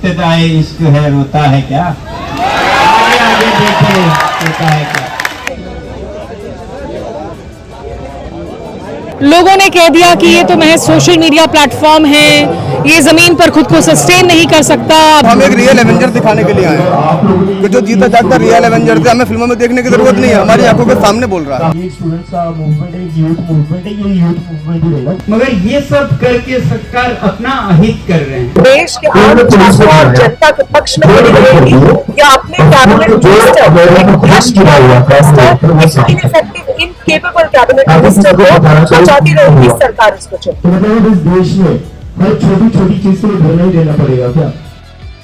इब्तिदाई इश्क है रोता है क्या, आगे आगे देखे रोता है क्या। लोगों ने कह दिया कि ये तो महज सोशल मीडिया प्लेटफॉर्म है, ये जमीन पर खुद को सस्टेन नहीं कर सकता। हम एक रियल एवेंजर दिखाने के लिए आए हैं कि जो जीता जागता रियल एवेंजर थे, हमें फिल्मों में देखने की जरूरत नहीं है, हमारी आंखों के सामने बोल रहा है। ये स्टूडेंट्स का मूवमेंट है, यूथ मूवमेंट है, ये यूथ मूवमेंट ही रहेगा। मगर ये सब करके सरकार अपना अहित कर रहे हैं। देश के आम छात्रों और जनता के पक्ष में खड़ी रहेगी या अपने कैबिनेट मिनिस्टर, एक भ्रष्ट मिनिस्टर, एक इनइफेक्टिव इनकेपेबल कैबिनेट मिनिस्टर को चाहती रहेगी सरकार इसको चुने। तो मतलब इस देश में हर छोटी छोटी चीज के लिए धरना ही देना पड़ेगा क्या?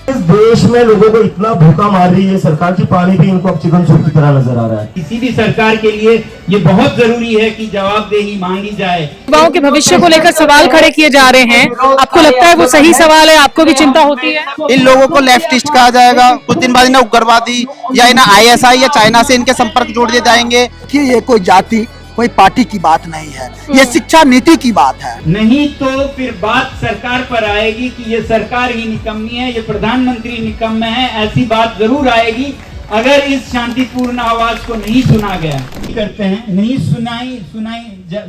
इस देश में लोगों को इतना भूखा मार रही है सरकार की, पानी भी इनको अब चिकन सूप की तरह नजर आ रहा है। किसी भी सरकार के लिए ये बहुत जरूरी है कि जवाबदेही मांगी जाए। युवाओं के भविष्य को लेकर सवाल खड़े किए जा रहे हैं, आपको लगता है वो सही सवाल है? आपको भी चिंता होती है? इन लोगों को लेफ्टिस्ट कहा जाएगा, कुछ दिन बाद इन्हें उग्रवादी या इन्हें ISI या चाइना से इनके संपर्क जोड़ दिए जाएंगे। कि ये कोई जाति कोई पार्टी की बात नहीं है, ये शिक्षा नीति की बात है। नहीं तो फिर बात सरकार पर आएगी कि ये सरकार ही निकम्मी है, ये प्रधानमंत्री निकम्मे है, ऐसी बात जरूर आएगी अगर इस शांतिपूर्ण आवाज को नहीं सुना गया। करते हैं नहीं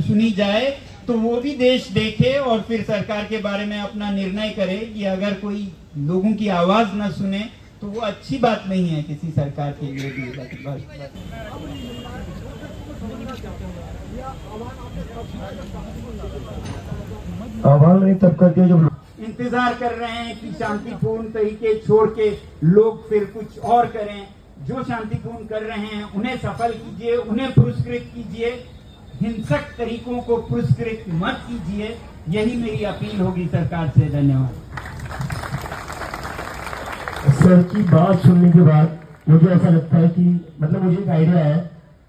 सुनी जाए तो वो भी देश देखे और फिर सरकार के बारे में अपना निर्णय करे कि अगर कोई लोगों की आवाज न सुने तो वो अच्छी बात नहीं है किसी सरकार के लिए। आवाज नहीं तब करके जो इंतजार कर रहे हैं कि शांतिपूर्ण तरीके छोड़ के लोग फिर कुछ और करें। जो शांतिपूर्ण कर रहे हैं उन्हें सफल कीजिए, उन्हें पुरस्कृत कीजिए, हिंसक तरीकों को पुरस्कृत मत कीजिए। यही मेरी अपील होगी सरकार से। धन्यवाद। सर की बात सुनने के बाद मुझे ऐसा लगता है कि मतलब मुझे एक आइडिया है,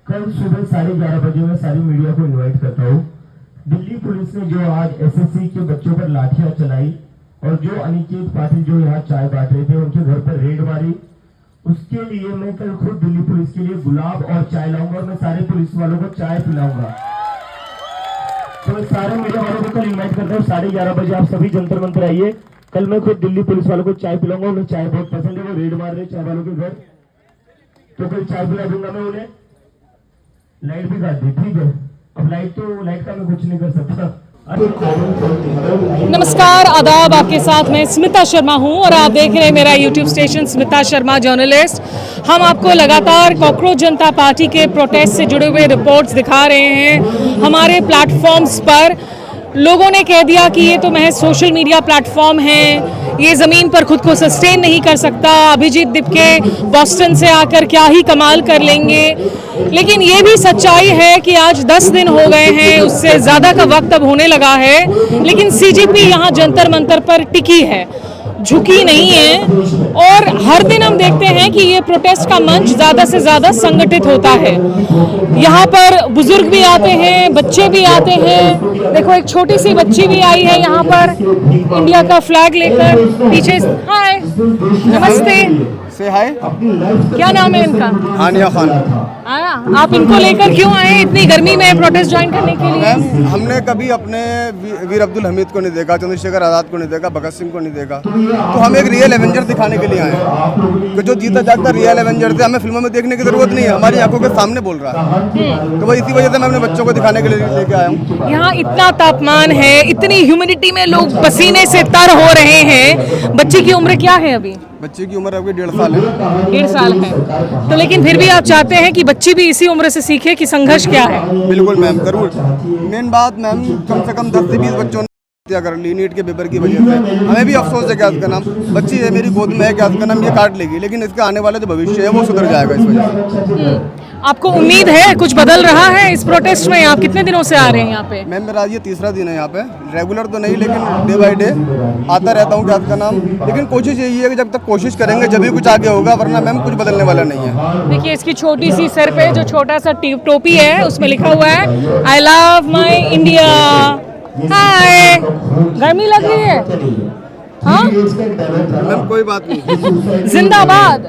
कल सुबह 11:30 बजे मैं सारी मीडिया को इनवाइट करता हूँ। दिल्ली पुलिस ने जो आज SSC के बच्चों पर लाठियां चलाई और जो अनिकेत पाटिल जो यहाँ चाय बांट रहे थे उनके घर पर रेड मारी, उसके लिए मैं कल खुद दिल्ली पुलिस के लिए गुलाब और चाय लाऊंगा और मैं सारे पुलिस वालों को चाय पिलाऊंगा। तो मैं सारे मीडिया वालों को कल इन्वाइट करता हूँ, 11:30 बजे आप सभी जंतर मंतर आइए। कल मैं खुद दिल्ली पुलिस वालों को चाय पिलाऊंगा, उन्हें चाय बहुत पसंद है, वो रेड मार रहे चाय वालों के घर, तो कल चाय पिला दूंगा मैं उन्हें। लाइट भी काट दी, ठीक है? अब लाइट का मैं कुछ नहीं कर सकता। नमस्कार, आदाब, आपके साथ मैं स्मिता शर्मा हूं और आप देख रहे हैं मेरा YouTube station Smita Sharma journalist. हम आपको लगातार कॉकरोच जनता पार्टी के प्रोटेस्ट से जुड़े हुए रिपोर्ट्स दिखा रहे हैं। हमारे प्लेटफॉर्म्स पर लोगों ने कह दिया कि ये तो महज सोशल मीडिया प्लेटफॉर्म है, ये ज़मीन पर खुद को सस्टेन नहीं कर सकता, अभिजीत दिपके बॉस्टन से आकर क्या ही कमाल कर लेंगे। लेकिन ये भी सच्चाई है कि आज 10 दिन हो गए हैं, उससे ज़्यादा का वक्त अब होने लगा है, लेकिन CGP यहाँ जंतर मंतर पर टिकी है, झुकी नहीं है। और हर दिन हम देखते हैं कि ये प्रोटेस्ट का मंच ज़्यादा से ज़्यादा संगठित होता है। यहाँ पर बुजुर्ग भी आते हैं, बच्चे भी आते हैं। देखो एक छोटी सी बच्ची भी आई है यहाँ पर इंडिया का फ्लैग लेकर पीछे। हाय, नमस्ते, से हाय। क्या नाम है इनका? हानिया खान। आया, आप इनको लेकर क्यों आए इतनी गर्मी में प्रोटेस्ट ज्वाइन करने के लिए? मैम, हमने कभी अपने वीर अब्दुल हमीद को नहीं देखा, चंद्रशेखर आजाद को नहीं देखा, भगत सिंह को नहीं देखा, तो हम एक रियल एवेंजर दिखाने के लिए आए हैं कि जो जीता जागता रियल एवेंजर थे, हमें फिल्मों में देखने की जरूरत नहीं है, हमारी आंखों के सामने बोल रहा है। तो वही इसी वजह से मैं अपने बच्चों को दिखाने के लिए लेके आया हूँ। यहाँ इतना तापमान है, इतनी ह्यूमिडिटी में लोग पसीने से तर हो रहे हैं। बच्ची की उम्र क्या है अभी? बच्चे की उम्र अभी 1.5 साल है। 1.5 साल है, तो लेकिन फिर भी आप चाहते हैं कि बच्ची भी इसी उम्र से सीखे कि संघर्ष क्या है? बिल्कुल मैम, जरूर। मेन बात मैम, कम से कम 10 से 20 बच्चों ने हत्या कर ली नीट के पेपर की वजह से। हमें भी अफसोस है कि आज का नाम बच्ची है मेरी गोद में है कि आज का नाम ये काट लेगी, लेकिन इसका आने वाला जो भविष्य है वो सुधर जाएगा इस वजह से। आपको उम्मीद है कुछ बदल रहा है इस प्रोटेस्ट में? आप कितने दिनों से आ रहे हैं यहाँ पे? मैम, मेरा ये 3रा दिन है यहाँ पे। रेगुलर तो नहीं, लेकिन डे बाय डे आता रहता हूँ आज का नाम। लेकिन कोशिश यही है कि जब तक कोशिश करेंगे जब भी कुछ आगे होगा, वरना मैम कुछ बदलने वाला नहीं है। देखिए इसकी छोटी सी सर पे जो छोटा सा टोपी है उसमें लिखा हुआ है आई लव माई इंडिया। हाय, गर्मी लग रही है? हाँ मैम कोई बात नहीं, जिंदाबाद।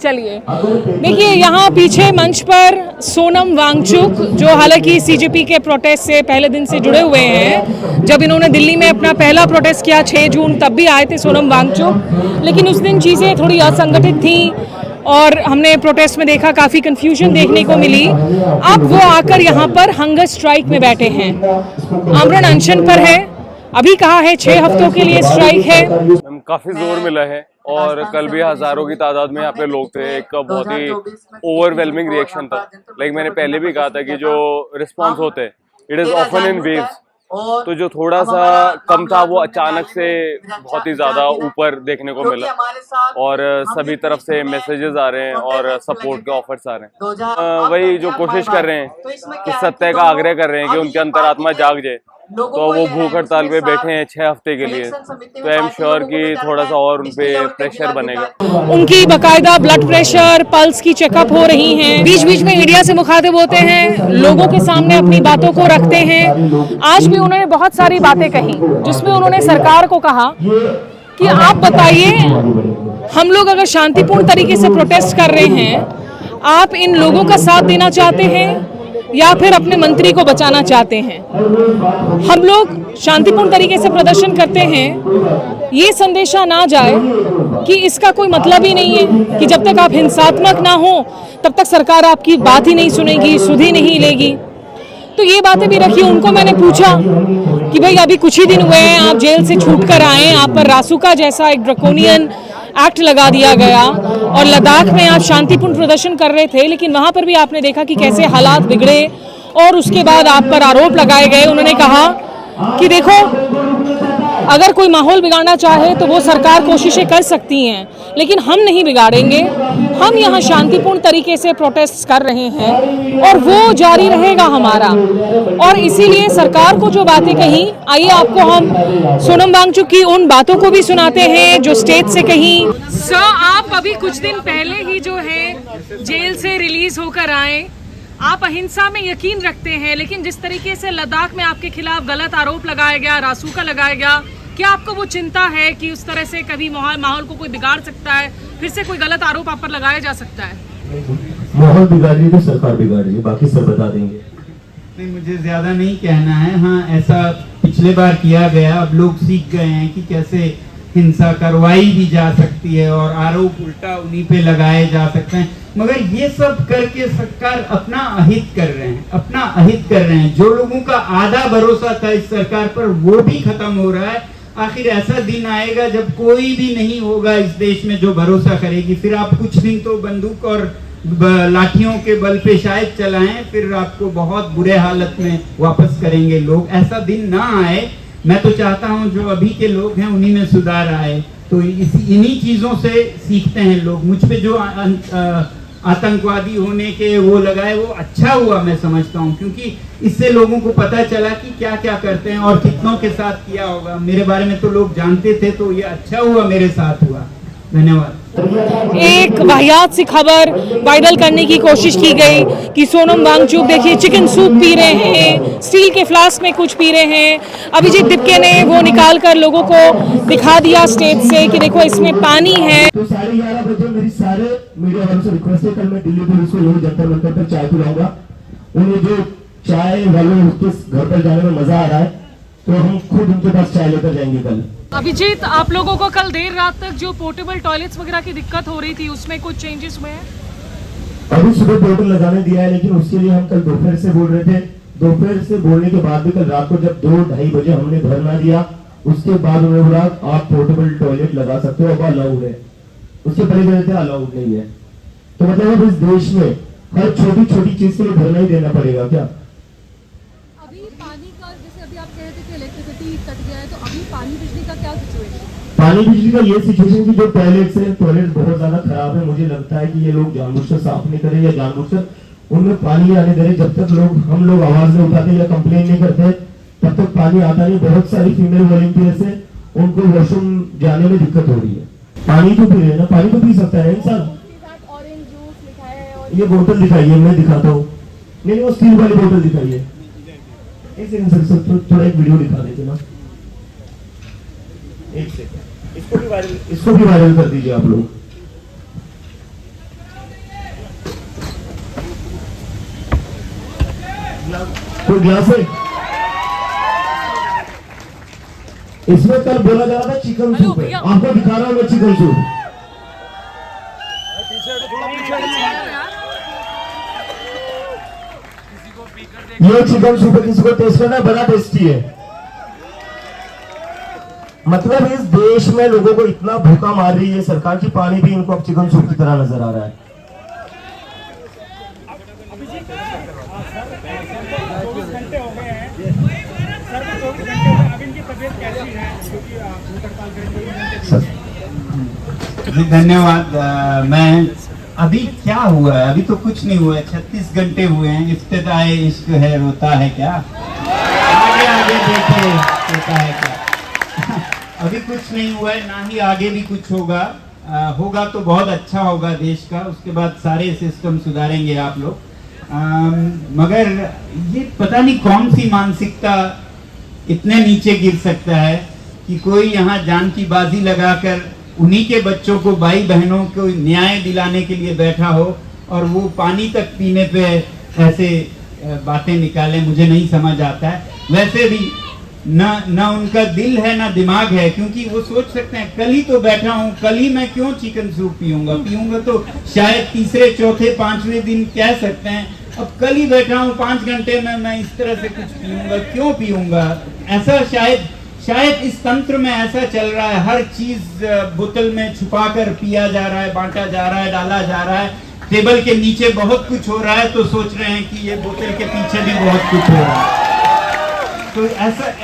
चलिए, देखिए यहाँ पीछे मंच पर सोनम वांगचुक, जो हालांकि सीजेपी के प्रोटेस्ट से पहले दिन से जुड़े हुए हैं। जब इन्होंने दिल्ली में अपना पहला प्रोटेस्ट किया 6 जून, तब भी आए थे सोनम वांगचुक, लेकिन उस दिन चीज़ें थोड़ी असंगठित थी और हमने प्रोटेस्ट में देखा काफ़ी कन्फ्यूजन देखने को मिली। अब वो आकर यहाँ पर हंगर स्ट्राइक में बैठे हैं, आमरण अनशन पर है। अभी कहा है 6 हफ्तों के लिए स्ट्राइक है। काफी जोर मिला है और कल भी हजारों की तादाद में यहाँ पे लोग थे। एक बहुत ही ओवरवेलमिंग रिएक्शन था। लाइक मैंने पहले भी कहा था कि जो रिस्पॉन्स होते हैं it is often in waves, तो जो थोड़ा सा कम था वो अचानक से बहुत ही ज्यादा ऊपर देखने को मिला और सभी तरफ से मैसेजेस आ रहे हैं और सपोर्ट के ऑफर्स आ रहे हैं। वही जो कोशिश कर रहे हैं कि सत्य का आग्रह कर रहे हैं कि उनके अंतरात्मा जाग जाए, तो वो भूख हड़ताल पे बैठे हैं 6 हफ्ते के लिए। तो आई एम श्योर कि थोड़ा सा और उन पे प्रेशर बनेगा। उनकी बकायदा ब्लड प्रेशर, पल्स की चेकअप हो रही हैं। बीच बीच में मीडिया से मुखातिब होते हैं, लोगों के सामने अपनी बातों को रखते हैं। आज भी उन्होंने बहुत सारी बातें कही जिसमें उन्होंने सरकार को कहा कि आप बताइए, हम लोग अगर शांतिपूर्ण तरीके से प्रोटेस्ट कर रहे हैं, आप इन लोगों का साथ देना चाहते हैं या फिर अपने मंत्री को बचाना चाहते हैं? हम लोग शांतिपूर्ण तरीके से प्रदर्शन करते हैं, ये संदेशा ना जाए कि इसका कोई मतलब ही नहीं है कि जब तक आप हिंसात्मक ना हो तब तक सरकार आपकी बात ही नहीं सुनेगी, सुध ही नहीं लेगी। तो ये बातें भी रखी। उनको मैंने पूछा कि भाई अभी कुछ ही दिन हुए हैं, आप जेल से छूट कर आए, आप पर रासुका जैसा एक ड्रकोनियन एक्ट लगा दिया गया और लद्दाख में आप शांतिपूर्ण प्रदर्शन कर रहे थे, लेकिन वहाँ पर भी आपने देखा कि कैसे हालात बिगड़े और उसके बाद आप पर आरोप लगाए गए। उन्होंने कहा कि देखो, अगर कोई माहौल बिगाड़ना चाहे तो वो सरकार कोशिशें कर सकती हैं, लेकिन हम नहीं बिगाड़ेंगे। हम यहाँ शांतिपूर्ण तरीके से प्रोटेस्ट कर रहे हैं और वो जारी रहेगा हमारा। और इसीलिए सरकार को जो बातें कही, आइए आपको हम सोनम वांगचुक की उन बातों को भी सुनाते हैं जो स्टेज से कही। सर, आप अभी कुछ दिन पहले ही जो है जेल से रिलीज होकर आए, आप अहिंसा में यकीन रखते हैं, लेकिन जिस तरीके से लद्दाख में आपके खिलाफ गलत आरोप लगाया गया, रासुका लगाया गया, क्या आपको वो चिंता है कि उस तरह से कभी माहौल को कोई बिगाड़ सकता है, फिर से कोई गलत आरोप आप पर लगाया जा सकता है? माहौल बिगाड़ रही है तो सरकार बिगाड़ रही है, बाकी सब बता देंगे। नहीं, मुझे ज्यादा नहीं कहना है। हाँ, ऐसा पिछले बार किया गया, अब लोग सीख गए हैं कि कैसे हिंसा करवाई भी जा सकती है और आरोप उल्टा उन्हीं पे लगाए जा सकते हैं। मगर ये सब करके सरकार अपना अहित कर रहे हैं, अपना अहित कर रहे हैं। जो लोगों का आधा भरोसा था इस सरकार पर, वो भी खत्म हो रहा है। आखिर ऐसा दिन आएगा जब कोई भी नहीं होगा इस देश में जो भरोसा करेगी। फिर आप कुछ दिन तो बंदूक और लाठियों के बल पे शायद चलाएं, फिर आपको बहुत बुरे हालत में वापस करेंगे लोग। ऐसा दिन ना आए। मैं तो चाहता हूं जो अभी के लोग हैं उन्हीं में सुधार आए। तो इन्हीं चीजों से सीखते हैं लोग। मुझ पे जो आतंकवादी होने के वो लगाए, वो अच्छा हुआ मैं समझता हूँ, क्योंकि इससे लोगों को पता चला कि क्या क्या करते हैं और कितनों के साथ किया होगा। मेरे बारे में तो लोग जानते थे, तो ये अच्छा हुआ मेरे साथ हुआ। धन्यवाद। एक वाहियात सी खबर वायरल करने की कोशिश की गई कि सोनम वांगचुक देखिए चिकन सूप पी रहे हैं, स्टील के फ्लास्क में कुछ पी रहे हैं। अभिजीत दिपके ने वो निकाल कर लोगों को दिखा दिया स्टेज से कि देखो इसमें पानी है। तो 11:30 बजे मेरी सारे मीडिया वालों से रिक्वेस्ट है, कल मैं दिल्ली पुलिस को यही जंतर मंतर पर चाय पिलाऊंगा। उन्हें जो चाय वाले उसके घर पर जाने में मजा आ रहा है, तो हम खुद उनके पास चाय लेकर जाएंगे कल। अभिजीत, आप लोगों को कल देर रात तक जो पोर्टेबल टॉयलेट्स वगैरह की दिक्कत हो रही थी, उसमें कुछ चेंजेस हुए हैं? अभी सुबह पोर्टल लगाने दिया है, लेकिन उसके लिए हम कल दोपहर से बोल रहे थे। दोपहर से बोलने के बाद भी कल रात को जब 2-2:30 बजे हमने धरना दिया, उसके बाद उन्होंने बोला आप पोर्टेबल टॉयलेट लगा सकते हो, अब अलाउड है। उसके पहले कहते थे अलाउड नहीं है। तो मतलब इस देश में हर छोटी छोटी चीज के लिए धरना ही देना पड़ेगा क्या? अभी पानी का, जैसे अभी आप कह रहे थे कि इलेक्ट्रिसिटी कट गया है, तो अभी पानी बिजली का क्या सिचुएशन? पानी बिजली का ये सिचुएशन की जो टॉयलेट बहुत ज्यादा खराब है। मुझे लगता है कि ये लोग जानबूझकर साफ नहीं करें या जानबूझकर उनमें पानी आने दे रहे। जब तक हम लोग आवाज नहीं उठाते या कंप्लेन नहीं करते, तब तक पानी आता नहीं। बहुत सारी फीमेल वॉलंटियर्स है, उनको वॉशरूम जाने में दिक्कत हो रही है। पानी तो पी रहे हैं ना, पानी तो पी सकता है इंसान। ऑरेंज जूस लिखा है, ये बोतल दिखाइए, मैं दिखाता हूँ। नहीं, वो स्टील वाली बोतल दिखाइए। एक सेकंड सर, थोड़ा एक वीडियो दिखा देते ना, एक सेकंड। इसको भी वायरल कर दीजिए आप लोग। कोई गिलास है? इसमें कल बोला जा रहा था चिकन सूप है, आपको दिखा रहा हूं मैं चिकन सूप। ये चिकन सूप है, किसी को टेस्ट करना, बड़ा टेस्टी है। मतलब इस देश में लोगों को इतना भूखा मार रही है सरकार की, पानी भी इनको अब चिकन सूप की तरह नजर आ रहा है। धन्यवाद। मैं अभी क्या हुआ है? अभी तो कुछ नहीं हुआ है, 36 घंटे हुए हैं। इफ्तिदाए इश्क है, रोता है क्या? आगे आगे देखिए होता है क्या। अभी कुछ नहीं हुआ है, ना ही आगे भी कुछ होगा। होगा तो बहुत अच्छा होगा देश का, उसके बाद सारे सिस्टम सुधारेंगे आप लोग। मगर ये पता नहीं कौन सी मानसिकता इतने नीचे गिर सकता है कि कोई यहाँ जान की बाजी लगाकर उन्हीं के बच्चों को, भाई बहनों को न्याय दिलाने के लिए बैठा हो और वो पानी तक पीने पे ऐसे बातें निकाले। मुझे नहीं समझ आता है। वैसे भी ना उनका दिल है ना दिमाग है, क्योंकि वो सोच सकते हैं कल ही तो बैठा हूँ, कल ही मैं क्यों चिकन सूप पीऊंगा तो शायद तीसरे चौथे पांचवें दिन कह सकते हैं अब कल ही बैठा हूँ 5 घंटे में मैं इस तरह से कुछ पीऊंगा, क्यों पीऊंगा? ऐसा शायद इस तंत्र में ऐसा चल रहा है। हर चीज बोतल में छुपा कर पिया जा रहा है, बांटा जा रहा है, डाला जा रहा है। टेबल के नीचे बहुत कुछ हो रहा है तो सोच रहे हैं कि ये बोतल के पीछे भी बहुत कुछ हो रहा है। तो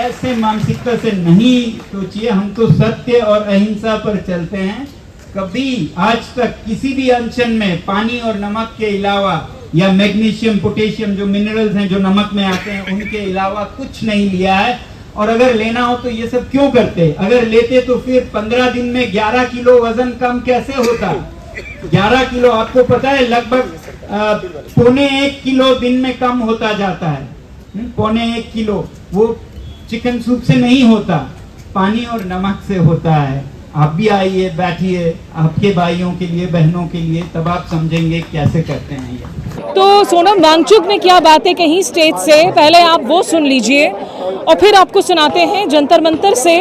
ऐसे मानसिकता से नहीं सोचिए। हम तो सत्य और अहिंसा पर चलते हैं। कभी आज तक किसी भी अनशन में पानी और नमक के अलावा या मैग्नीशियम, पोटेशियम जो मिनरल्स हैं जो नमक में आते हैं उनके अलावा कुछ नहीं लिया है। और अगर लेना हो तो ये सब क्यों करते? अगर लेते तो फिर 15 दिन में 11 किलो वजन कम कैसे होता? 11 किलो आपको पता है लगभग 1.25 किलो दिन में कम होता जाता है। 1.25 किलो वो चिकन सूप से नहीं होता, पानी और नमक से होता है। आप भी आइए, बैठिए, आपके भाइयों के लिए, बहनों के लिए, तब आप समझेंगे कैसे करते हैं ये। तो सोनम वांगचुक ने क्या बातें कही स्टेज से, पहले आप वो सुन लीजिए और फिर आपको सुनाते हैं जंतर मंतर से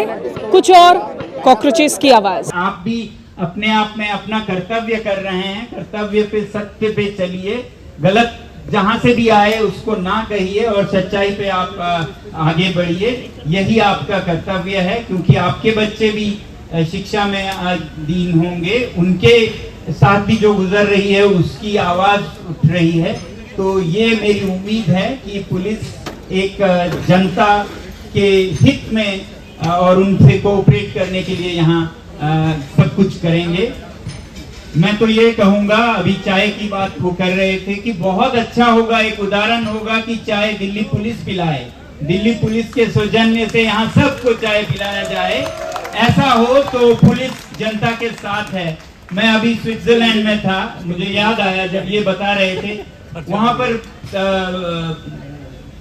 कुछ और कॉकरोचेस की आवाज। आप भी अपने आप में अपना कर्तव्य कर रहे हैं, कर्तव्य पे, सत्य पे चलिए। गलत जहां से भी आए उसको ना कहिए और सच्चाई पे आप आगे बढ़िए। यही आपका कर्तव्य है, क्योंकि आपके बच्चे भी शिक्षा में दीन होंगे, उनके साथ भी जो गुजर रही है उसकी आवाज उठ रही है। तो ये मेरी उम्मीद है कि पुलिस एक जनता के हित में और उनसे कोऑपरेट करने के लिए यहाँ सब कुछ करेंगे। मैं तो ये कहूंगा, अभी चाय की बात वो कर रहे थे कि बहुत अच्छा होगा, एक उदाहरण होगा कि चाय दिल्ली पुलिस पिलाए। दिल्ली पुलिस के सौजन्य से यहाँ सबको चाय पिलाया जाए। ऐसा हो तो पुलिस जनता के साथ है। मैं अभी स्विट्जरलैंड में था, मुझे याद आया जब ये बता रहे थे, वहां पर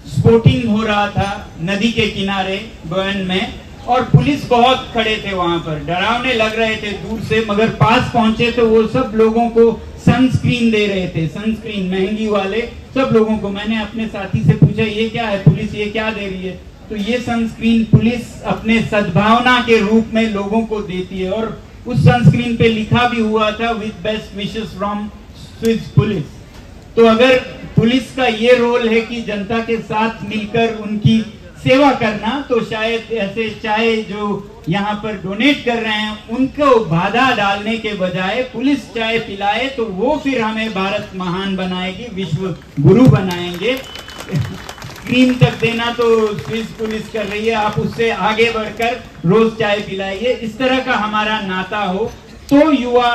स्पोर्टिंग हो रहा था नदी के किनारे बर्न में, और पुलिस बहुत खड़े थे वहां पर, डरावने लग रहे थे दूर से, मगर पास पहुंचे तो वो सब लोगों को सनस्क्रीन दे रहे थे, सनस्क्रीन महंगी वाले सब लोगों को। मैंने अपने साथी से पूछा ये क्या है, पुलिस ये क्या दे रही है? तो ये सनस्क्रीन पुलिस अपने सद्भावना के रूप में लोगों को देती है। और उस सनस्क्रीन पे लिखा भी हुआ था with best wishes from Swiss police. तो अगर पुलिस का ये रोल है कि जनता के साथ मिलकर उनकी सेवा करना, तो शायद ऐसे चाय जो यहाँ पर डोनेट कर रहे हैं उनको बाधा डालने के बजाय पुलिस चाय पिलाए तो वो फिर हमें भारत महान बनाएगी, विश्व गुरु बनाएंगे। क्रीम तक देना तो स्विस पुलिस कर रही है, आप उससे आगे बढ़कर रोज चाय पिलाइए। इस तरह का हमारा नाता हो तो युवा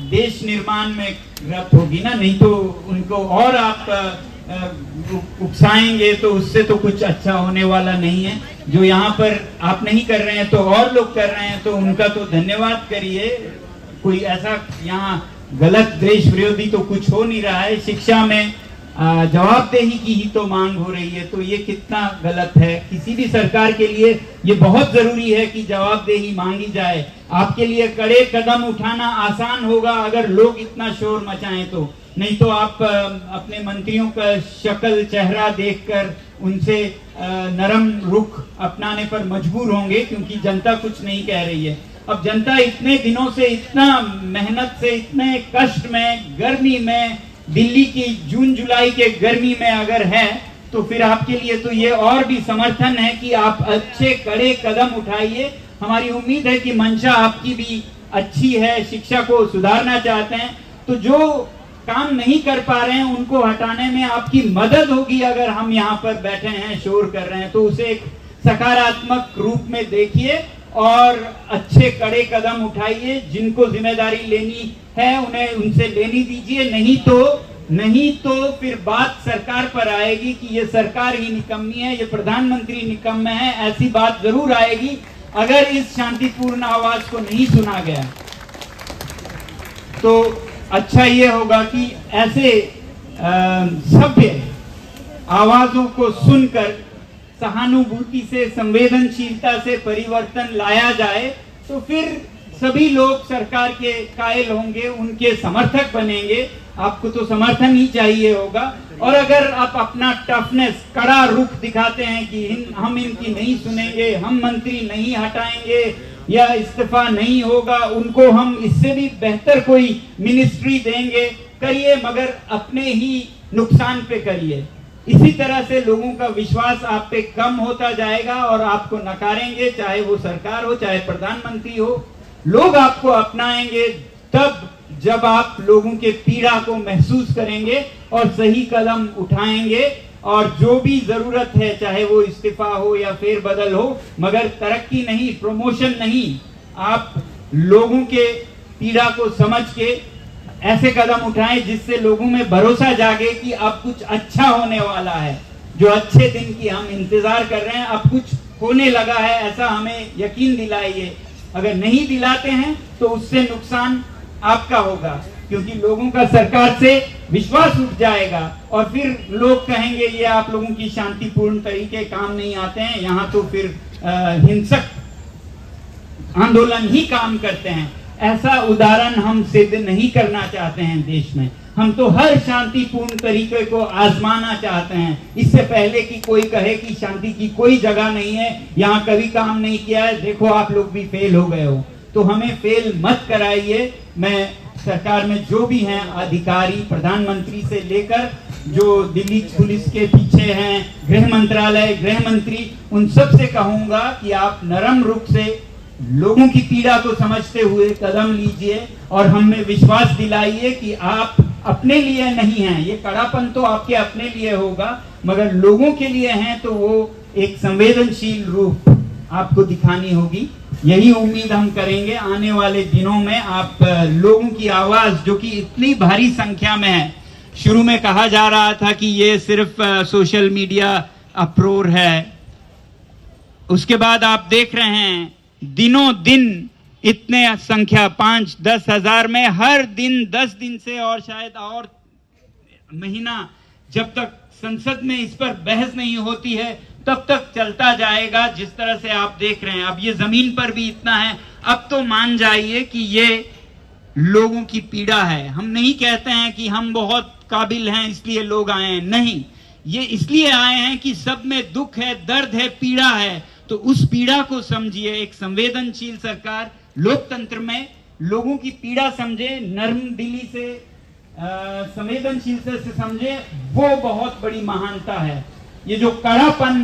देश निर्माण में रत होगी ना, नहीं तो उनको और आप उकसाएंगे तो उससे तो कुछ अच्छा होने वाला नहीं है। जो यहाँ पर आप नहीं कर रहे हैं तो और लोग कर रहे हैं, तो उनका तो धन्यवाद करिए। कोई ऐसा यहाँ गलत देश विरोधी तो कुछ हो नहीं रहा है। शिक्षा में जवाबदेही की ही तो मांग हो रही है, तो ये कितना गलत है। किसी भी सरकार के लिए ये बहुत जरूरी है कि जवाबदेही मांगी जाए। आपके लिए कड़े कदम उठाना आसान होगा अगर लोग इतना शोर मचाएं तो, नहीं तो आप अपने मंत्रियों का शक्ल चेहरा देखकर उनसे नरम रुख अपनाने पर मजबूर होंगे, क्योंकि जनता कुछ नहीं कह रही है। अब जनता इतने दिनों से इतना मेहनत से, इतने कष्ट में, गर्मी में, दिल्ली की जून जुलाई के गर्मी में अगर है, तो फिर आपके लिए तो ये और भी समर्थन है कि आप अच्छे कड़े कदम उठाइए। हमारी उम्मीद है कि मंशा आपकी भी अच्छी है, शिक्षा को सुधारना चाहते हैं, तो जो काम नहीं कर पा रहे हैं उनको हटाने में आपकी मदद होगी। अगर हम यहाँ पर बैठे हैं, शोर कर रहे हैं, तो उसे एक सकारात्मक रूप में देखिए और अच्छे कड़े कदम उठाइए। जिनको जिम्मेदारी लेनी है उन्हें उनसे लेनी दीजिए, नहीं तो फिर बात सरकार पर आएगी कि ये सरकार ही निकम्मी है, ये प्रधानमंत्री निकम्मे है, ऐसी बात जरूर आएगी अगर इस शांतिपूर्ण आवाज को नहीं सुना गया। तो अच्छा ये होगा कि ऐसे सभ्य आवाजों को सुनकर सहानुभूति से, संवेदनशीलता से परिवर्तन लाया जाए, तो फिर सभी लोग सरकार के कायल होंगे, उनके समर्थक बनेंगे। आपको तो समर्थन ही चाहिए होगा। और अगर आप अपना टफनेस, कड़ा रुख दिखाते हैं कि हम इनकी नहीं सुनेंगे, हम मंत्री नहीं हटाएंगे या इस्तीफा नहीं होगा, उनको हम इससे भी बेहतर कोई मिनिस्ट्री देंगे, करिए, मगर अपने ही नुकसान पे करिए। इसी तरह से लोगों का विश्वास आप पे कम होता जाएगा और आपको नकारेंगे, चाहे वो सरकार हो, चाहे प्रधानमंत्री हो। लोग आपको अपनाएंगे तब जब आप लोगों के पीड़ा को महसूस करेंगे और सही कदम उठाएंगे, और जो भी जरूरत है, चाहे वो इस्तीफा हो या फेरबदल हो, मगर तरक्की नहीं, प्रमोशन नहीं, आप लोगों के पीड़ा को समझ के ऐसे कदम उठाएं जिससे लोगों में भरोसा जागे कि अब कुछ अच्छा होने वाला है। जो अच्छे दिन की हम इंतजार कर रहे हैं, अब कुछ होने लगा है, ऐसा हमें यकीन दिलाइए। अगर नहीं दिलाते हैं तो उससे नुकसान आपका होगा, क्योंकि लोगों का सरकार से विश्वास उठ जाएगा और फिर लोग कहेंगे ये आप लोगों की शांतिपूर्ण तरीके काम नहीं आते हैं, यहाँ तो फिर हिंसक आंदोलन ही काम करते हैं। ऐसा उदाहरण हम सिद्ध नहीं करना चाहते हैं देश में। हम तो हर शांतिपूर्ण तरीके को आजमाना चाहते हैं, इससे पहले कि कोई कहे कि शांति की कोई जगह नहीं है, यहाँ कभी काम नहीं किया है, देखो आप लोग भी फेल हो गए हो। तो हमें फेल मत कराइए। मैं सरकार में जो भी हैं अधिकारी, प्रधानमंत्री से लेकर जो दिल्ली पुलिस के पीछे हैं, गृह मंत्रालय, गृह मंत्री, उन सब से कहूंगा कि आप नरम रूप से लोगों की पीड़ा को समझते हुए कदम लीजिए और हमें विश्वास दिलाइए कि आप अपने लिए नहीं हैं। ये कड़ापन तो आपके अपने लिए होगा, मगर लोगों के लिए हैं, तो वो एक संवेदनशील रूप आपको दिखानी होगी। यही उम्मीद हम करेंगे आने वाले दिनों में आप लोगों की आवाज, जो कि इतनी भारी संख्या में है। शुरू में कहा जा रहा था कि ये सिर्फ सोशल मीडिया अप्रोर है, उसके बाद आप देख रहे हैं दिनों दिन इतने संख्या 5-10 हजार में हर दिन 10 दिन से और शायद और महीना, जब तक संसद में इस पर बहस नहीं होती है तब तक चलता जाएगा। जिस तरह से आप देख रहे हैं, अब ये जमीन पर भी इतना है, अब तो मान जाइए कि ये लोगों की पीड़ा है। हम नहीं कहते हैं कि हम बहुत काबिल हैं इसलिए लोग आए हैं, नहीं, ये इसलिए आए हैं कि सब में दुख है, दर्द है, पीड़ा है। तो उस पीड़ा को समझिए। एक संवेदनशील सरकार लोकतंत्र में लोगों की पीड़ा समझे, नर्म दिली से, संवेदनशीलता से समझे, वो बहुत बड़ी महानता है। ये जो कड़ापन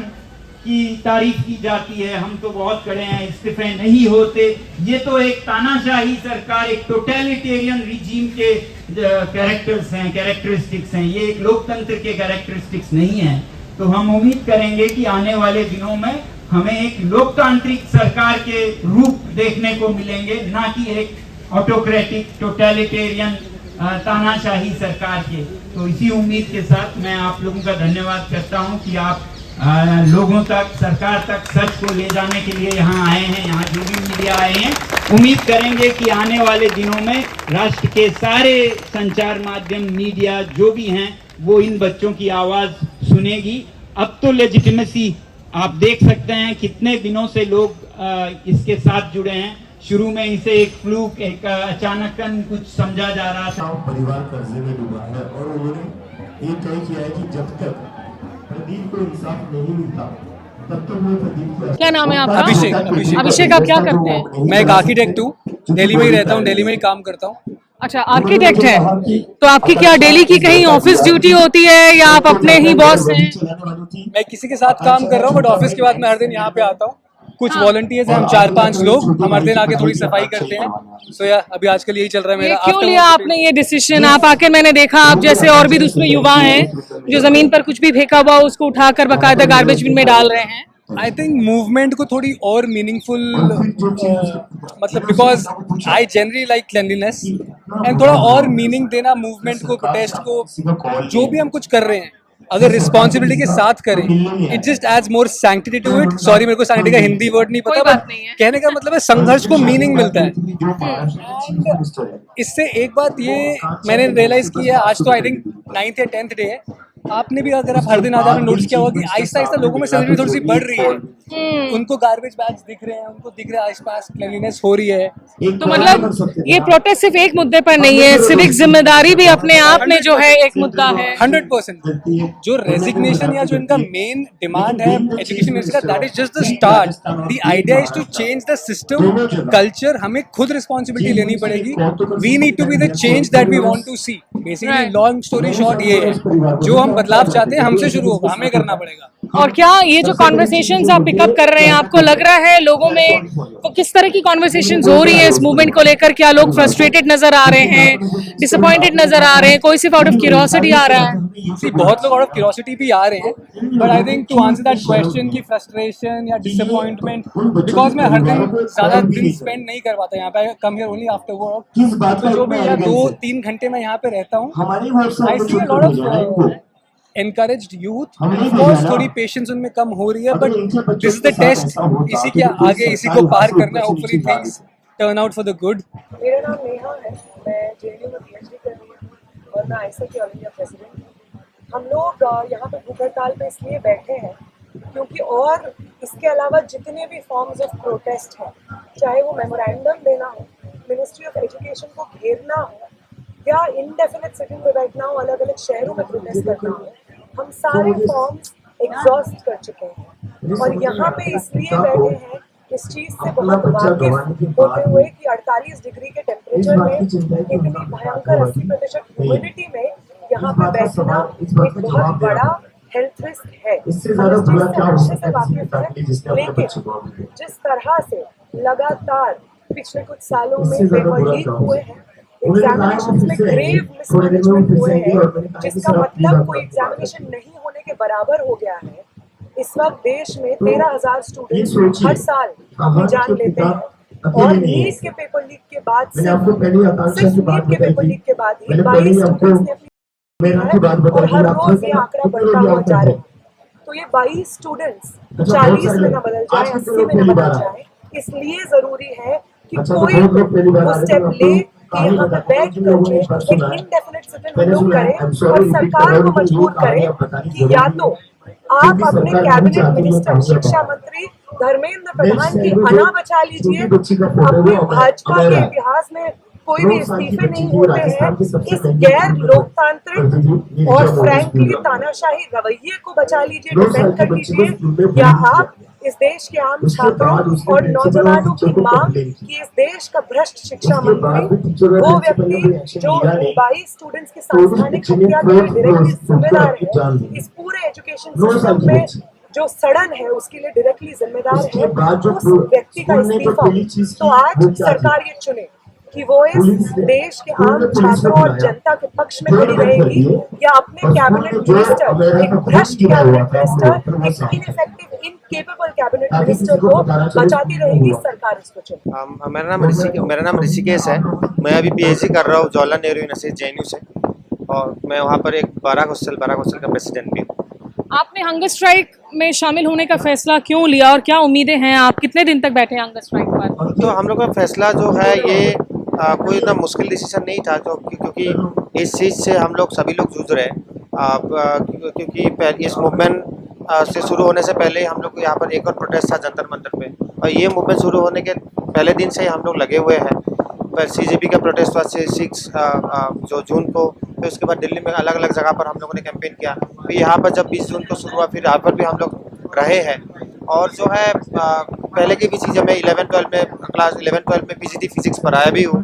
की तारीफ की जाती है, हम तो बहुत कड़े हैं, इस्तीफे नहीं होते, ये तो एक तानाशाही सरकार, एक टोटलिटेरियन रिजीम के कैरेक्टर्स हैं, कैरेक्टरिस्टिक्स हैं। ये एक लोकतंत्र के कैरेक्टरिस्टिक्स नहीं है। तो हम उम्मीद करेंगे कि आने वाले दिनों में हमें एक लोकतांत्रिक सरकार के रूप देखने को मिलेंगे, ना कि एक ऑटोक्रेटिक टोटलिटेरियन तानाशाही सरकार के। तो इसी उम्मीद के साथ मैं आप लोगों का धन्यवाद करता हूं कि आप लोगों तक, सरकार तक सच को ले जाने के लिए यहाँ आए हैं, यहाँ जो भी मीडिया आए हैं। उम्मीद करेंगे कि आने वाले दिनों में राष्ट्र के सारे संचार माध्यम, मीडिया जो भी हैं, वो इन बच्चों की आवाज सुनेगी। अब तो लेजिटिमेसी आप देख सकते हैं कितने दिनों से लोग इसके साथ जुड़े हैं। शुरू में इसे एक फ्लूक, एक अचानकन कुछ समझा जा रहा था। परिवार कर्जे में डूबा है और उन्होंने ये तय किया है कि जब तक प्रदीप को इंसाफ नहीं मिलता तब तक वो प्रदीप क्या नाम है आपका? अभिषेक। अभिषेक, आप क्या करते हैं? मैं एक आर्किटेक्ट हूँ, दिल्ली में ही रहता हूँ, दिल्ली में ही काम करता हूँ। अच्छा, आर्किटेक्ट है, तो आपकी क्या डेली की कहीं ऑफिस ड्यूटी होती है या आप अपने ही बॉस हैं? मैं किसी के साथ काम कर रहा हूँ, बट ऑफिस के बाद मैं हर दिन यहाँ पे आता हूँ। कुछ वॉलंटियर्स हैं, हम 4-5 लोग, हम हर दिन आके थोड़ी सफाई करते हैं। सो या अभी आजकल यही चल रहा है मेरा। ये क्यों लिया आपने ये डिसीजन? आप आके, मैंने देखा आप जैसे और भी दूसरे युवा हैं जो जमीन पर कुछ भी फेंका हुआ उसको उठाकर बाकायदा गार्बेज बिन में डाल रहे हैं। आई थिंक मूवमेंट को थोड़ी और मीनिंगफुल, मतलब because I generally like cleanliness and थोड़ा और मीनिंग देना मूवमेंट को, प्रोटेस्ट को, जो भी हम कुछ कर रहे हैं अगर रिस्पॉन्सिबिलिटी के साथ करें, it just adds more sanctity to it. Sorry, मेरे को सैंक्टिटी का हिंदी वर्ड नहीं पता, बट कहने का मतलब है संघर्ष को मीनिंग मिलता है। इससे एक बात ये मैंने रियलाइज की है, आज तो आई थिंक 9th या 10th डे है, आपने भी अगर आप हर दिन आपने नोटिस किया होगा कि आहिस्ता आहिस्ता लोगों में सेंसिटिविटी थोड़ी सी बढ़ रही है। उनको गार्बेज बैग्स दिख रहे हैं, उनको दिख रहा है आसपास क्लीनलीनेस हो रही है। तो मतलब ये प्रोटेस्ट सिर्फ एक मुद्दे पर नहीं है, सिविक जिम्मेदारी भी अपने आप में जो है एक मुद्दा है। 100%। जो रेजिग्नेशन या जो इनका मेन डिमांड है एजुकेशन मिनिस्टर का, that is just the start. The idea is to change the system, culture. हमें खुद रिस्पॉन्सिबिलिटी लेनी पड़ेगी। We need to be the change that we want to see. Basically long story short ये है, जो हम बदलाव चाहते हैं हमसे शुरू होगा, हमें करना पड़ेगा। और क्या ये जो कॉन्वर्सेशंस आप पिकअप कर रहे हैं, आपको लग रहा है लोगों में तो किस तरह की कॉन्वर्सेशंस हो रही है इस मूवमेंट को लेकर? क्या लोग फ्रस्ट्रेटेड नजर आ रहे हैं, डिसअपॉइंटेड नजर आ रहे हैं, कोई सिर्फ आउट ऑफ क्यूरियोसिटी आ रहा है? See, बहुत लोग आउट ऑफ क्यूरियोसिटी भी आ रहे हैं, but I think to answer that question की फ्रस्ट्रेशन या डिसअपॉइंटमेंट, बिकॉज मैं हर दिन ज्यादा दिन स्पेंड नहीं कर पाता यहाँ पे, come here only after work. तो जो भी 2-3 घंटे मैं यहाँ पे रहता हूँ, I see a lot of encouraged youth. Of course थोड़ी पेशेंस उनमें कम हो रही है, but this is the test. इसी के आगे, इसी को पार करना है। Hopefully things turn out for the good. मेरा नाम नेहा है, मैं जेएनयू में पीएचडी कर रही हूँ और मैं आईएसए की ऑल इंडिया प्रेसिडेंट हूँ। हम लोग यहाँ पे भूख हड़ताल पे इसलिए बैठे हैं क्योंकि और इसके अलावा जितने भी फॉर्म्स ऑफ प्रोटेस्ट हैं, चाहे वो मेमोरेंडम देना हो, मिनिस्ट्री ऑफ एजुकेशन को घेरना हो या इनडेफिनिट सिटिंग पे बैठना हो, अलग अलग शहरों में प्रोटेस्ट करना हो, हम सारे फॉर्म्स एग्जॉस्ट कर चुके हैं। और यहाँ पे इसलिए बैठे हैं इस चीज़ से बहुत वाकिफ होते हुए कि 48 डिग्री के टेम्परेचर में, इतनी भयंकर 80% ह्यूमिडिटी में यहाँ पे बैठना एक बहुत बड़ा हेल्थ रिस्क है। हम इस चीज़ से अच्छे से वाकिफ हैं, लेकिन जिस तरह से लगातार पिछले कुछ सालों में पेपर लीक हुए हैं, एग्जामिनेशन में ग्रेव मिसमैनेजमेंट हुए हैं, जिसका मतलब कोई एग्जामिनेशन नहीं होने के बराबर हो गया है। इस वक्त देश में 13,000 स्टूडेंट्स हर साल अपनी जान लेते हैं और नीट के पेपर लीक के बाद सिर्फ नीट के पेपर लीक के बाद ही 22 स्टूडेंट्स ने अपनी और हर रोज ये आंकड़ा बढ़ता हुआ जा रहा है। तो ये 22 स्टूडेंट्स 40 में न बदल जाए, 80 में न बदल जाए, इसलिए जरूरी है कि कोई वो स्टेप ले कि यहाँ पे बैठ करके एक इनडेफिनिट सिटिंग हम लोग करें और सरकार को मजबूर करें कि या तो आप अपने कैबिनेट मिनिस्टर, शिक्षा मंत्री धर्मेंद्र प्रधान की अना बचा लीजिए। अपने भाजपा के इतिहास में कोई भी इस्तीफे नहीं होते हैं। इस गैर लोकतांत्रिक और फ्रैंकली तानाशाही रवैये को बचा लीजिए, डिफेंड कर लीजिए, या आप इस देश के आम छात्रों और नौजवानों की मांग कि इस देश का भ्रष्ट शिक्षा मंत्री, वो व्यक्ति जो 22 स्टूडेंट्स की सांस्थानिक हत्या के लिए डायरेक्टली जिम्मेदार है, इस पूरे एजुकेशन सिस्टम में जो सड़न है उसके लिए डायरेक्टली जिम्मेदार है, उस व्यक्ति का इस्तीफा। तो आज सरकार ये चुने कि वो इस देश के आम छात्रों और जनता के पक्ष में खड़ी रहेगी या अपने कैबिनेट मिनिस्टर, एक भ्रष्ट कैबिनेट मिनिस्टर, एक इनइफेक्टिव, इनकेपेबल कैबिनेट मिनिस्टर को बचाती रहेगी। सरकार इसको चुने। मेरा नाम ऋषिकेश है। मैं अभी पीएचडी कर रहा हूँ जवाहरलाल नेहरू यूनिवर्सिटी जेएनयू से, और मैं वहाँ पर एक बाराक हॉस्टल का प्रेसिडेंट भी हूँ। आपने हंगर स्ट्राइक में शामिल होने का फैसला क्यों लिया और क्या उम्मीदें हैं? आप कितने दिन तक बैठे हैं हंगर स्ट्राइक पर? तो हम लोग का फैसला जो है ये कोई इतना मुश्किल डिसीजन नहीं था, जो क्योंकि इस चीज़ से हम लोग सभी लोग जूझ रहे हैं। क्योंकि इस मूवमेंट से शुरू होने से पहले हम लोग यहाँ पर एक और प्रोटेस्ट था जंतर मंतर पे, और ये मूवमेंट शुरू होने के पहले दिन से ही हम लोग लगे हुए हैं। पर CJP का प्रोटेस्ट हुआ 6 जो जून को, फिर उसके बाद दिल्ली में अलग अलग जगह पर हम लोगों ने कैंपेन किया। फिर यहाँ पर जब 20 जून को शुरू हुआ, फिर यहाँ पर भी हम लोग रहे हैं। और जो है पहले की भी चीज़, मैं 11-12 में क्लास 11-12 में PGT फिजिक्स पढ़ाया भी हूँ,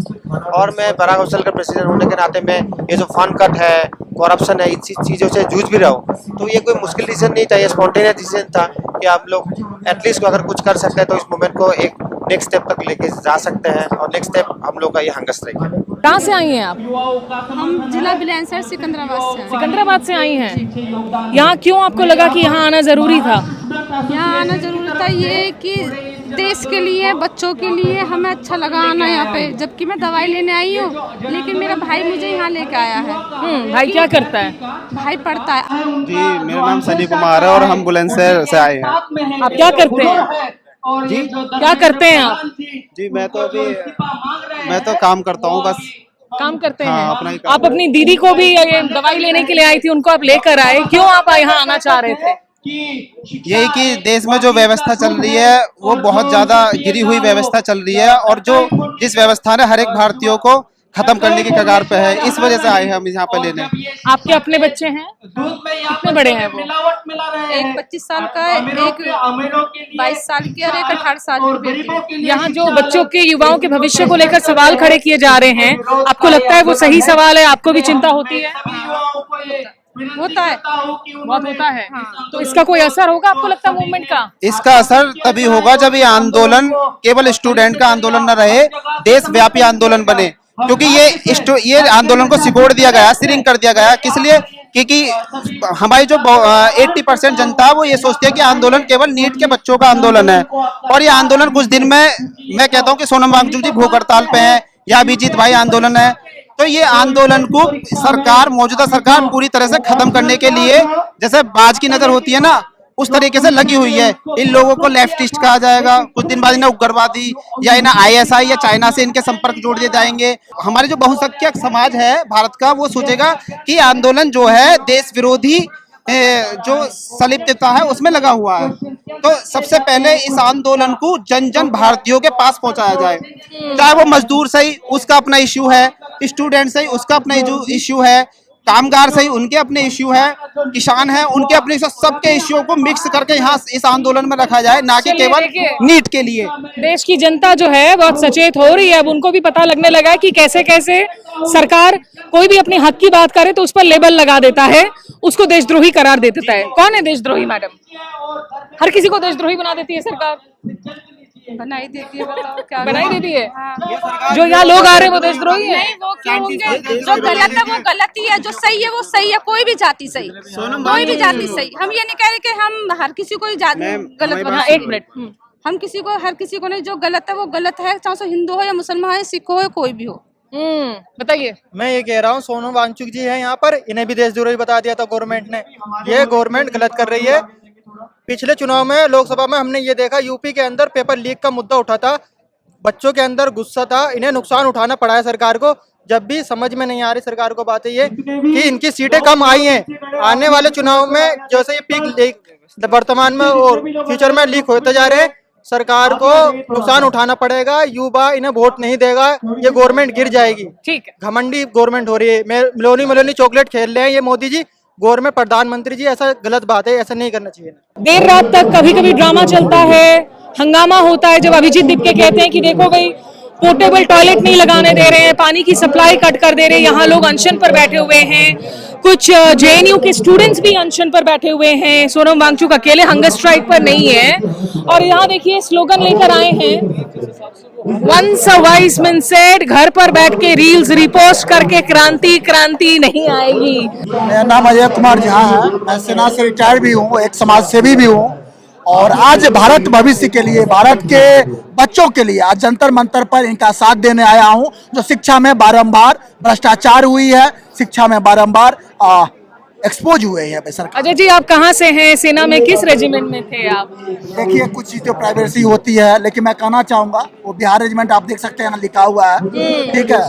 और मैं पराग अवसर का प्रेसिडेंट होने के नाते मैं ये जो फंड कट है, करप्शन है, इन चीज़ों से जूझ भी रहा हूँ। तो ये कोई मुश्किल डिसीजन नहीं था, ये स्पॉन्टेनियस डिसीजन था कि आप लोग एटलीस्ट अगर कुछ कर सकते हैं तो इस मूवमेंट को एक नेक्स्ट स्टेप तक लेके जा सकते हैं। और नेक्स्ट स्टेप हम लोग का ये हंगर स्ट्राइक है। कहाँ से आई हैं आप? हम जिला बुलंदशहर सिकंदराबाद से। सिकंदराबाद से आई हैं। यहाँ क्यों आपको लगा कि यहाँ आना जरूरी था? यहाँ आना जरूरी था ये कि देश के लिए, बच्चों के लिए हमें अच्छा लगा आना यहाँ पे। जबकि मैं दवाई लेने आई हूँ, लेकिन मेरा भाई मुझे यहाँ लेके आया है। भाई क्या करता है? भाई पढ़ता है। जी, मेरा नाम सनी कुमार है और हम बुलंदशहर से आए हैं। आप क्या करते हैं? जी, क्या करते हैं आप? जी मैं तो काम करता हूँ, बस काम करते हैं। हाँ, अपना ही काम आप अपनी दीदी को भी ये दवाई लेने के लिए आई थी, उनको आप लेकर आए, क्यों आप यहाँ आना चाह रहे थे? यही कि देश में जो व्यवस्था चल रही है वो बहुत ज्यादा गिरी हुई व्यवस्था चल रही है, और जो जिस व्यवस्था ने हर एक भारतीयों को खत्म करने की कगार पे है, इस वजह से आए हैं हम यहाँ पे लेने। आपके अपने बच्चे हैं? कितने बड़े हैं वो? एक 25 साल का है, एक 22 साल की और एक 18 साल की बेटी। यहाँ जो बच्चों के, युवाओं के भविष्य को लेकर सवाल खड़े किए जा रहे हैं, आपको लगता है वो सही सवाल है? आपको भी चिंता होती है? होता है, बहुत होता है। तो इसका कोई असर होगा आपको लगता है मूवमेंट का? इसका असर तभी होगा जब ये आंदोलन केवल स्टूडेंट का आंदोलन न रहे, देशव्यापी आंदोलन बने। क्योंकि ये आंदोलन को सिकोड़ दिया गया, सिरिंग कर दिया गया। किस लिए? क्योंकि हमारी जो 80% जनता है वो ये सोचती है कि आंदोलन केवल नीट के बच्चों का आंदोलन है, और ये आंदोलन कुछ दिन में, मैं कहता हूँ कि सोनम वांगचुक जी भूख हड़ताल पे हैं या अभिजीत भाई आंदोलन है, तो ये आंदोलन को मौजूदा सरकार पूरी तरह से खत्म करने के लिए, जैसे बाज की नजर होती है ना, उस तरीके से लगी हुई है। इन लोगों को लेफ्टिस्ट कहा जाएगा, कुछ दिन बाद इन्हें उग्रवादी या इन्हें ISI या चाइना से इनके संपर्क जोड़ दिए जाएंगे। हमारे जो बहुसंख्यक समाज है भारत का, वो सोचेगा कि आंदोलन जो है देश विरोधी जो संलिप्तता है उसमें लगा हुआ है। तो सबसे पहले इस आंदोलन को जन जन भारतीयों के पास पहुंचाया जाए, चाहे वो मजदूर सही, उसका अपना इश्यू है, स्टूडेंट सही, उसका अपना इश्यू है, कामगार सही, उनके अपने इश्यू है, किसान है, उनके अपने, सबके इश्यूओं को मिक्स करके यहाँ इस आंदोलन में रखा जाए, ना कि केवल नीट के लिए। देश की जनता जो है बहुत सचेत हो रही है, अब उनको भी पता लगने लगा है कि कैसे कैसे सरकार कोई भी अपने हक की बात करे तो उस पर लेबल लगा देता है, उसको देशद्रोही करार दे देता है। कौन है देशद्रोही मैडम? हर किसी को देशद्रोही बना देती है सरकार। बनाई देती है, बताओ क्या बनाई देती है? हाँ। जो यहाँ लोग आ रहे हैं वो देशद्रोही है? नहीं, वो क्यों होंगे? जो गलत है वो गलत ही है, जो सही है वो सही है। कोई भी जाति सही, कोई भी जाति सही। हम ये नहीं कह रहे कि हम हर किसी को गलत बना। एक मिनट, हम किसी को, हर किसी को नहीं, जो गलत है वो गलत है, चाहे वो हिंदू हो या मुसलमान हो, सिख हो या कोई भी हो। बताइए। मैं ये कह रहा हूँ, सोनम वांगचुक जी है यहाँ पर, इन्हें भी देशद्रोही बता दिया था गवर्नमेंट ने। ये गवर्नमेंट गलत कर रही है। पिछले चुनाव में, लोकसभा में हमने ये देखा, यूपी के अंदर पेपर लीक का मुद्दा उठा था, बच्चों के अंदर गुस्सा था, इन्हें नुकसान उठाना पड़ा है सरकार को। जब भी समझ में नहीं आ रही सरकार को बात है ये कि इनकी सीटें कम आई हैं, आने वाले चुनाव में जैसे ये पीक वर्तमान में और फ्यूचर में लीक होते जा रहे हैं, सरकार को नुकसान उठाना पड़ेगा। युवा इन्हें वोट नहीं देगा, ये गवर्नमेंट गिर जाएगी। ठीक है, घमंडी गवर्नमेंट हो रही है, मिलोनी चॉकलेट खेल रहे हैं ये मोदी जी, गवर्नमेंट प्रधानमंत्री जी। ऐसा गलत बात है, ऐसा नहीं करना चाहिए। देर रात तक कभी कभी ड्रामा चलता है, हंगामा होता है, जब अभिजीत दीपके कहते हैं कि देखो भाई पोर्टेबल टॉयलेट नहीं लगाने दे रहे हैं, पानी की सप्लाई कट कर दे रहे हैं, यहाँ लोग अनशन पर बैठे हुए हैं, कुछ JNU के स्टूडेंट्स भी अनशन पर बैठे हुए हैं, सोनम वांगचुक अकेले हंगर स्ट्राइक पर नहीं है। और यहाँ देखिए स्लोगन लेकर आए हैं, once a wise man said, घर पर बैठ के रील्स रिपोस्ट करके क्रांति नहीं आएगी। मेरा नाम अजय कुमार झा है, मैं सेना से रिटायर्ड भी हूँ, एक समाज सेवी भी हूँ, और आज भारत भविष्य के लिए, भारत के बच्चों के लिए आज जंतर मंतर पर इनका साथ देने आया हूँ। जो शिक्षा में बारंबार भ्रष्टाचार हुई है, शिक्षा में बारंबार एक्सपोज हुए हैं सरकार। अजय जी, आप कहाँ से हैं? सेना में किस रेजिमेंट में थे आप? देखिए, कुछ चीज़ तो प्राइवेसी होती है, लेकिन मैं कहना चाहूँगा वो बिहार रेजिमेंट आप देख सकते हैं ना, लिखा हुआ है, ठीक है।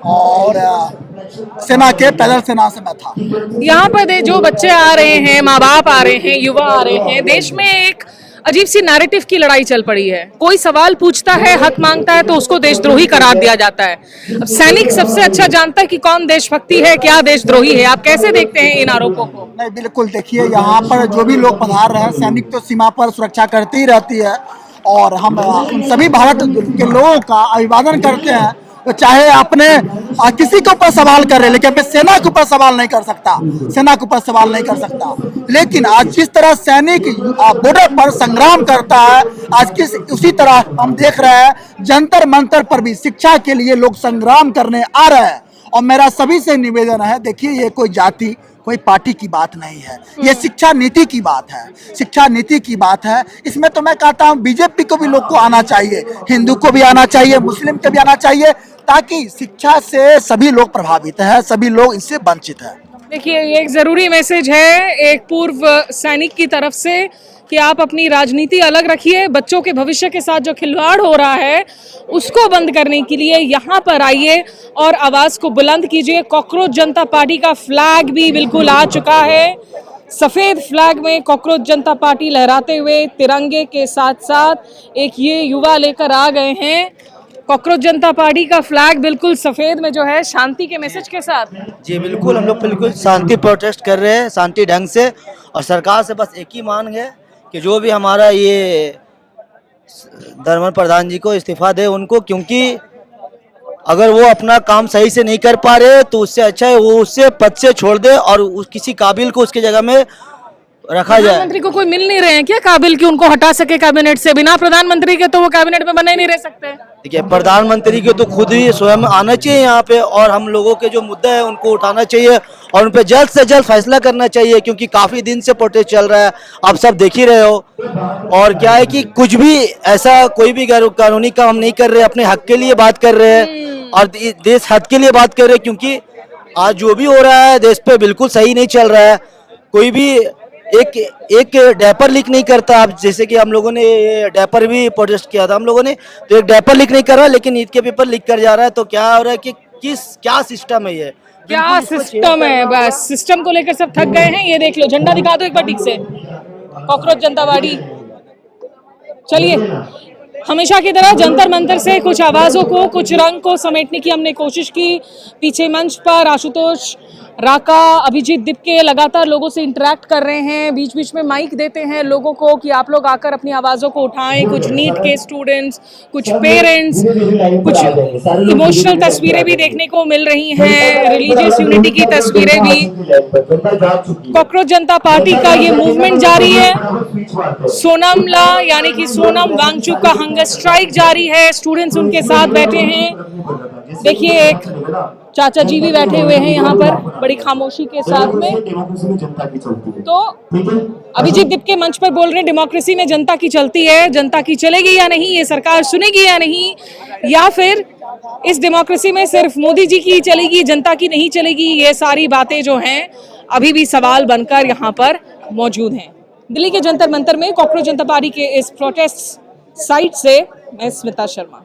और सेना के पैदल सेना से मैं था। यहाँ पर जो बच्चे आ रहे हैं, माँ बाप आ रहे हैं, युवा आ रहे हैं, देश में एक अजीब सी नैरेटिव की लड़ाई चल पड़ी है। कोई सवाल पूछता है, हक मांगता है तो उसको देशद्रोही करार दिया जाता है। अब सैनिक सबसे अच्छा जानता है कि कौन देशभक्ति है, क्या देशद्रोही है। आप कैसे देखते हैं इन आरोपों को? नहीं, बिल्कुल देखिए, यहाँ पर जो भी लोग पधार रहे हैं, सैनिक तो सीमा पर सुरक्षा करती ही रहती है और हम उन सभी भारत के लोगों का अभिवादन करते हैं। तो चाहे अपने किसी के ऊपर सवाल कर रहे, लेकिन अपने सेना के ऊपर सवाल नहीं कर सकता, सेना के ऊपर सवाल नहीं कर सकता। लेकिन आज जिस तरह सैनिक बॉर्डर पर संग्राम करता है, आज उसी तरह हम देख रहे हैं जंतर मंतर पर भी शिक्षा के लिए लोग संग्राम करने आ रहे हैं। और मेरा सभी से निवेदन है, देखिए ये कोई जाति कोई पार्टी की बात नहीं है, ये शिक्षा नीति की बात है, शिक्षा नीति की बात है। इसमें तो मैं कहता हूँ बीजेपी को भी लोग को आना चाहिए, हिंदू को भी आना चाहिए, मुस्लिम को भी आना चाहिए, ताकि शिक्षा से सभी लोग प्रभावित हैं, सभी लोग इससे वंचित हैं। देखिए, ये एक जरूरी मैसेज है एक पूर्व सैनिक की तरफ से कि आप अपनी राजनीति अलग रखिए, बच्चों के भविष्य के साथ जो खिलवाड़ हो रहा है उसको बंद करने के लिए यहाँ पर आइए और आवाज को बुलंद कीजिए। कॉकरोच जनता पार्टी का फ्लैग भी बिल्कुल आ चुका है। सफेद फ्लैग में कॉकरोच जनता पार्टी लहराते हुए तिरंगे के साथ साथ एक ये युवा लेकर आ गए हैं। कॉकरोच जनता पार्टी का फ्लैग बिल्कुल सफेद में जो है शांति के मैसेज के साथ। जी बिल्कुल, हम लोग बिल्कुल शांति प्रोटेस्ट कर रहे हैं, शांति ढंग से। और सरकार से बस एक ही मांग है कि जो भी हमारा ये धर्मेंद्र प्रधान जी को इस्तीफा दे उनको, क्योंकि अगर वो अपना काम सही से नहीं कर पा रहे तो उससे अच्छा है वो उससे पद से छोड़ दे और किसी काबिल को उसकी जगह में रखा जाए। प्रधानमंत्री को कोई मिल नहीं रहे हैं क्या काबिल कि उनको हटा सके कैबिनेट से? बिना प्रधानमंत्री के तो वो कैबिनेट में बने नहीं रह सकते। देखिए, प्रधानमंत्री को तो खुद ही स्वयं आना चाहिए यहाँ पे और हम लोगों के जो मुद्दे हैं उनको उठाना चाहिए और उन पे जल्द से जल्द फैसला करना चाहिए, क्योंकि काफी दिन से प्रोटेस्ट चल रहा है, आप सब देख ही रहे हो। और क्या है कि कुछ भी ऐसा कोई भी गैर कानूनी काम हम नहीं कर रहे, अपने हक के लिए बात कर रहे हैं और देश हित के लिए बात कर रहे हैं, क्योंकि आज जो भी हो रहा है देश पे बिल्कुल सही नहीं चल रहा है। कोई भी एक डायपर लीक नहीं करता। अब जैसे कि हम लोगों ने डायपर भी प्रोटेस्ट किया था हम लोगों ने, तो एक डायपर लीक नहीं कर रहा लेकिन ईद के पेपर लीक कर जा रहा है। तो क्या हो रहा है कि क्या सिस्टम है ये, क्या सिस्टम है? बस सिस्टम को लेकर सब थक गए हैं। ये देख लो, झंडा दिखा दो एक बार ठीक से, कॉकरोच जनता पार्टी। चलिए, हमेशा की तरह जंतर मंतर से कुछ आवाजों को, कुछ रंग को समेटने की हमने कोशिश की। पीछे मंच पर आशुतोष राका, अभिजीत दिपके लगातार लोगों से इंटरेक्ट कर रहे हैं, बीच बीच में माइक देते हैं लोगों को कि आप लोग आकर अपनी आवाज़ों को उठाएं। कुछ नीट के स्टूडेंट्स, कुछ पेरेंट्स, कुछ इमोशनल तस्वीरें भी देखने को मिल रही हैं, रिलीजियस यूनिटी की तस्वीरें भी। कॉकरोच जनता पार्टी का ये मूवमेंट जारी है। सोनमला यानी कि सोनम वांगचुक का हंगर स्ट्राइक जारी है, स्टूडेंट्स उनके साथ बैठे हैं। देखिए, एक चाचा जी भी बैठे हुए हैं यहाँ पर बड़ी खामोशी के साथ में। तो अभिजीत दिपके मंच पर बोल रहे हैं डेमोक्रेसी में जनता की चलती है, जनता की चलेगी या नहीं, ये सरकार सुनेगी या नहीं, या फिर इस डेमोक्रेसी में सिर्फ मोदी जी की चलेगी, जनता की नहीं चलेगी। ये सारी बातें जो हैं अभी भी सवाल बनकर यहाँ पर मौजूद हैं। दिल्ली के जंतर मंतर में कॉकरोच जनता पार्टी के इस प्रोटेस्ट साइट से मैं स्मिता शर्मा।